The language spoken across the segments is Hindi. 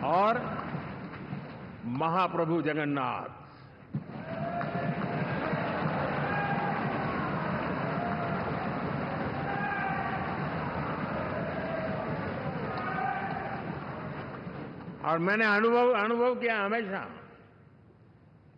और महाप्रभु जगन्नाथ। और मैंने अनुभव किया हमेशा।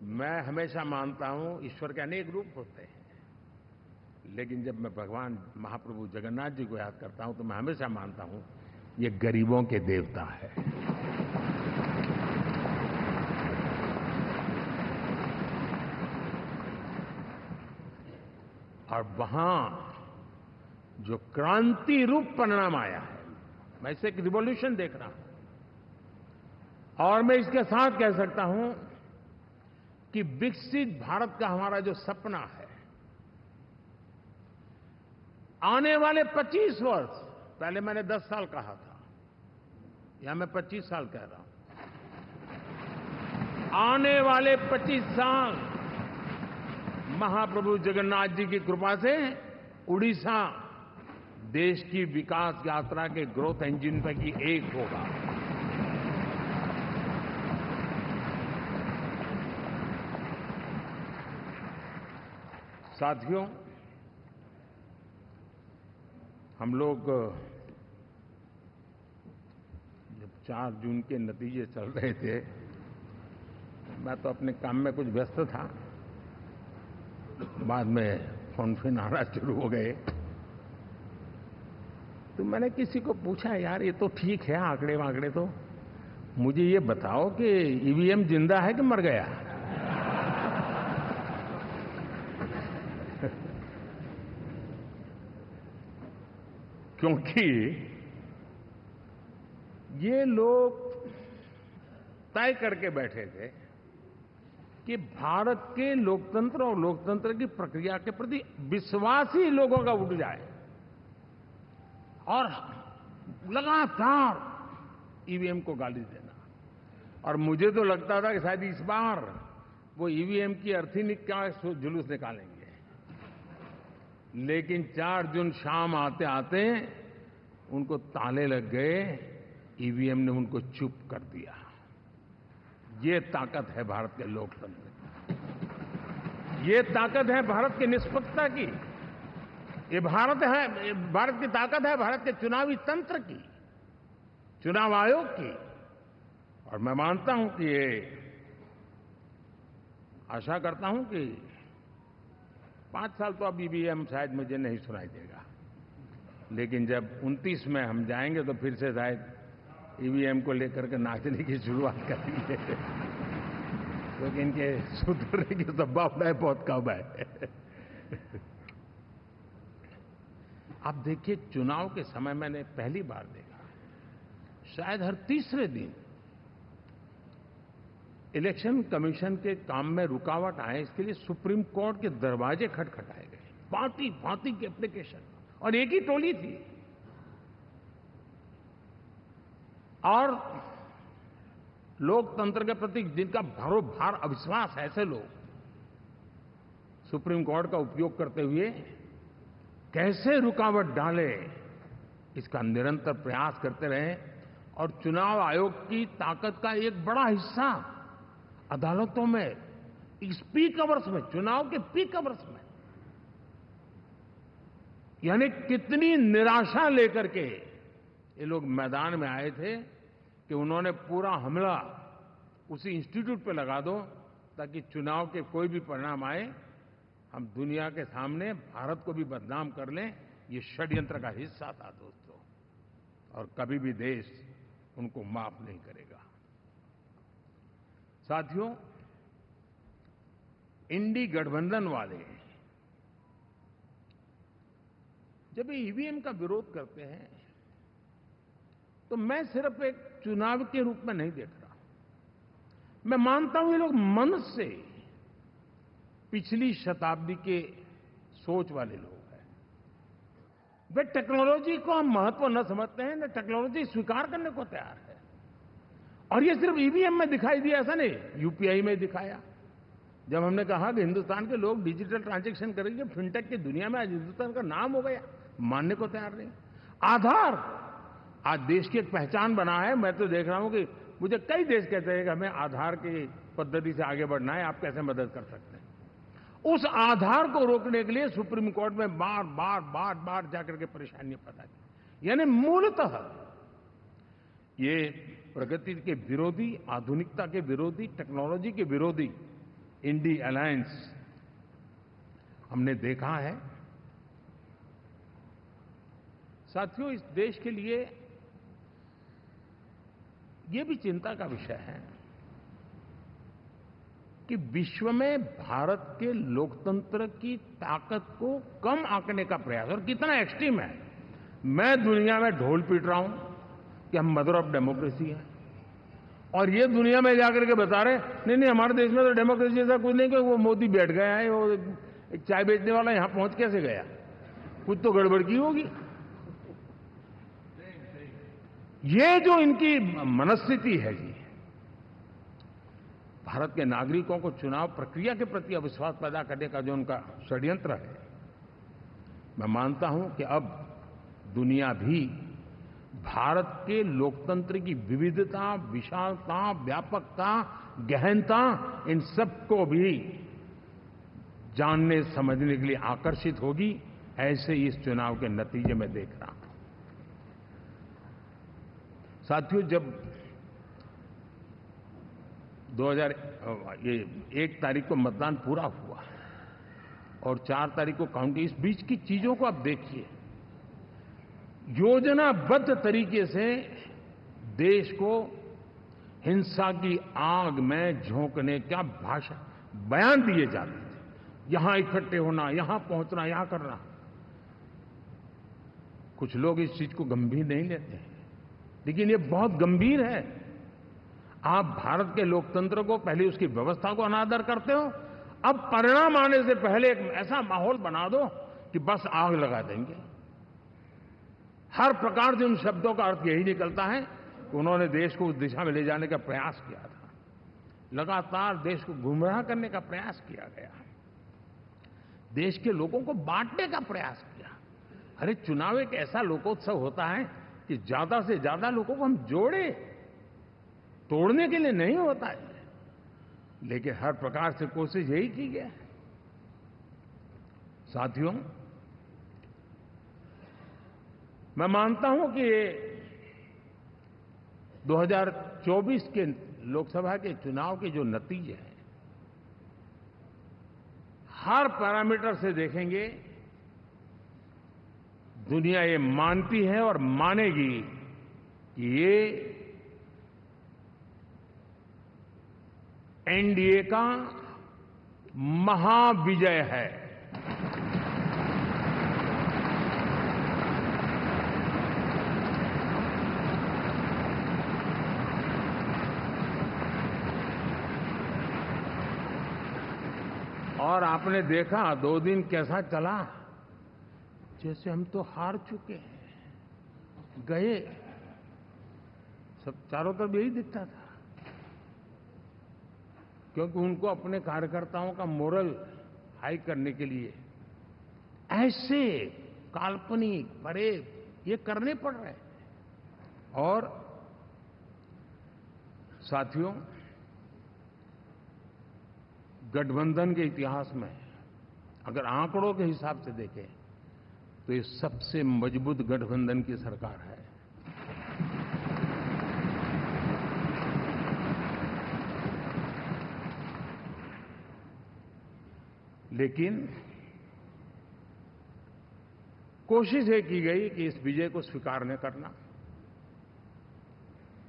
मैं हमेशा मानता हूं ईश्वर के अनेक रूप होते हैं, लेकिन जब मैं भगवान महाप्रभु जगन्नाथ जी को याद करता हूं तो मैं हमेशा मानता हूं ये गरीबों के देवता है। और वहां जो क्रांति रूप परिणाम आया है, मैं इसे एक रिवॉल्यूशन देख रहा हूं। और मैं इसके साथ कह सकता हूं कि विकसित भारत का हमारा जो सपना है, आने वाले 25 वर्ष, पहले मैंने 10 साल कहा था, या मैं 25 साल कह रहा हूं, आने वाले 25 साल महाप्रभु जगन्नाथ जी की कृपा से उड़ीसा देश की विकास यात्रा के ग्रोथ इंजन पैकी एक होगा। साथियों, हम लोग जब 4 जून के नतीजे चल रहे थे, मैं तो अपने काम में कुछ व्यस्त था, बाद में फोन आना शुरू हो गए। तो मैंने किसी को पूछा, यार ये तो ठीक है आंकड़े वांकड़े, तो मुझे ये बताओ कि ईवीएम जिंदा है कि मर गया? क्योंकि ये लोग तय करके बैठे थे कि भारत के लोकतंत्र और लोकतंत्र की प्रक्रिया के प्रति विश्वास ही लोगों का उठ जाए, और लगातार ईवीएम को गाली देना। और मुझे तो लगता था कि शायद इस बार वो ईवीएम की अर्थी का जुलूस निकालेंगे, लेकिन 4 जून शाम आते आते उनको ताले लग गए, ईवीएम ने उनको चुप कर दिया। ये ताकत है भारत के लोकतंत्र की, ये ताकत है भारत की निष्पक्षता की, ये भारत की ताकत है भारत के चुनावी तंत्र की, चुनाव आयोग की। और मैं मानता हूं कि ये, आशा करता हूं कि 5 साल तो अब ईवीएम शायद मुझे नहीं सुनाई देगा, लेकिन जब 29 में हम जाएंगे तो फिर से शायद ईवीएम को लेकर के नाचने की शुरुआत करेंगे, क्योंकि इनके सुधरने की संभावना बहुत कम है। आप देखिए, चुनाव के समय मैंने पहली बार देखा, शायद हर तीसरे दिन इलेक्शन कमीशन के काम में रुकावट आए, इसके लिए सुप्रीम कोर्ट के दरवाजे खटखटाए गए, भांति भांति की एप्लीकेशन, और एक ही टोली थी। और लोकतंत्र के प्रति जिनका भरोभार अविश्वास है, ऐसे लोग सुप्रीम कोर्ट का उपयोग करते हुए कैसे रुकावट डाले, इसका निरंतर प्रयास करते रहे। और चुनाव आयोग की ताकत का एक बड़ा हिस्सा अदालतों में, इस पीक अवर्स में, चुनाव के पीक अवर्स में, यानी कितनी निराशा लेकर के ये लोग मैदान में आए थे कि उन्होंने पूरा हमला उसी इंस्टीट्यूट पे लगा दो, ताकि चुनाव के कोई भी परिणाम आए, हम दुनिया के सामने भारत को भी बदनाम कर लें। ये षड्यंत्र का हिस्सा था दोस्तों, और कभी भी देश उनको माफ नहीं करेगा। साथियों, इंडी गठबंधन वाले जब ईवीएम का विरोध करते हैं तो मैं सिर्फ एक चुनाव के रूप में नहीं देख रहा। मैं मानता हूं ये लोग मन से पिछली शताब्दी के सोच वाले लोग हैं। वे टेक्नोलॉजी को हम महत्व न समझते हैं, न टेक्नोलॉजी स्वीकार करने को तैयार है। और ये सिर्फ ईवीएम में दिखाई दिया, ऐसा नहीं, यूपीआई में दिखाया। जब हमने कहा कि हिंदुस्तान के लोग डिजिटल ट्रांजैक्शन करेंगे, फिनटेक की दुनिया में आज हिंदुस्तान का नाम हो गया, मानने को तैयार नहीं। आधार आज देश की एक पहचान बना है। मैं तो देख रहा हूं कि मुझे कई देश कहते हैं कि हमें आधार की पद्धति से आगे बढ़ना है, आप कैसे मदद कर सकते हैं। उस आधार को रोकने के लिए सुप्रीम कोर्ट में बार बार जाकर के परेशानियां पैदा की। यानी मूलतः ये प्रगति के विरोधी, आधुनिकता के विरोधी, टेक्नोलॉजी के विरोधी इंडी अलायंस हमने देखा है। साथियों, इस देश के लिए ये भी चिंता का विषय है कि विश्व में भारत के लोकतंत्र की ताकत को कम आंकने का प्रयास, और कितना एक्सट्रीम है। मैं दुनिया में ढोल पीट रहा हूं कि हम मदर ऑफ डेमोक्रेसी है, और ये दुनिया में जाकर के बता रहे नहीं हमारे देश में तो डेमोक्रेसी ऐसा कुछ नहीं, कि वो मोदी बैठ गया है, वो एक चाय बेचने वाला यहां पहुंच कैसे गया, कुछ तो गड़बड़ की होगी। ये जो इनकी मनस्थिति है जी, भारत के नागरिकों को चुनाव प्रक्रिया के प्रति अविश्वास पैदा करने का जो उनका षड्यंत्र है, मैं मानता हूं कि अब दुनिया भी भारत के लोकतंत्र की विविधता, विशालता, व्यापकता, गहनता, इन सबको भी जानने समझने के लिए आकर्षित होगी। ऐसे इस चुनाव के नतीजे में देख रहा हूं। साथियों, जब 1 तारीख को मतदान पूरा हुआ और 4 तारीख को काउंटिंग, इस बीच की चीजों को आप देखिए। योजनाबद्ध तरीके से देश को हिंसा की आग में झोंकने का बयान दिए जाते थे। यहां इकट्ठे होना, यहां पहुंचना, यहां करना। कुछ लोग इस चीज को गंभीर नहीं लेते हैं, लेकिन ये बहुत गंभीर है। आप भारत के लोकतंत्र को, पहले उसकी व्यवस्था को अनादर करते हो, अब परिणाम आने से पहले एक ऐसा माहौल बना दो कि बस आग लगा देंगे। हर प्रकार से उन शब्दों का अर्थ यही निकलता है कि उन्होंने देश को उस दिशा में ले जाने का प्रयास किया था। लगातार देश को गुमराह करने का प्रयास किया गया, देश के लोगों को बांटने का प्रयास किया। अरे, चुनाव एक ऐसा लोकोत्सव होता है कि ज्यादा से ज्यादा लोगों को हम जोड़े, तोड़ने के लिए नहीं होता है। लेकिन हर प्रकार से कोशिश यही की गई। साथियों, मैं मानता हूं कि 2024 के लोकसभा के चुनाव के जो नतीजे हैं, हर पैरामीटर से देखेंगे, दुनिया ये मानती है और मानेगी कि ये एनडीए का महाविजय है। और आपने देखा 2 दिन कैसा चला, जैसे हम तो हार चुके हैं, गए। सब चारों तरफ यही दिखता था, क्योंकि उनको अपने कार्यकर्ताओं का मोरल हाई करने के लिए ऐसे काल्पनिक परेड ये करने पड़ रहे हैं। और साथियों, गठबंधन के इतिहास में अगर आंकड़ों के हिसाब से देखें तो ये सबसे मजबूत गठबंधन की सरकार है। लेकिन कोशिश ये की गई कि इस विजय को स्वीकार न करना,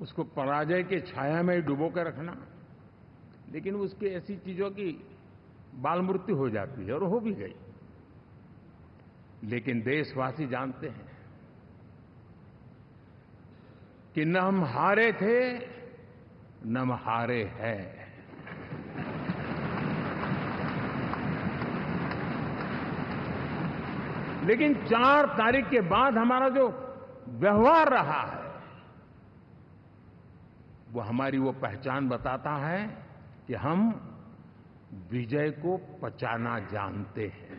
उसको पराजय के छाया में डुबो कर रखना। लेकिन उसकी ऐसी चीजों की बाल मृत्यु हो जाती है, और हो भी गई। लेकिन देशवासी जानते हैं कि न हम हारे थे, न हम हारे हैं। लेकिन 4 तारीख के बाद हमारा जो व्यवहार रहा है, वो हमारी वो पहचान बताता है कि हम विजय को पचाना जानते हैं।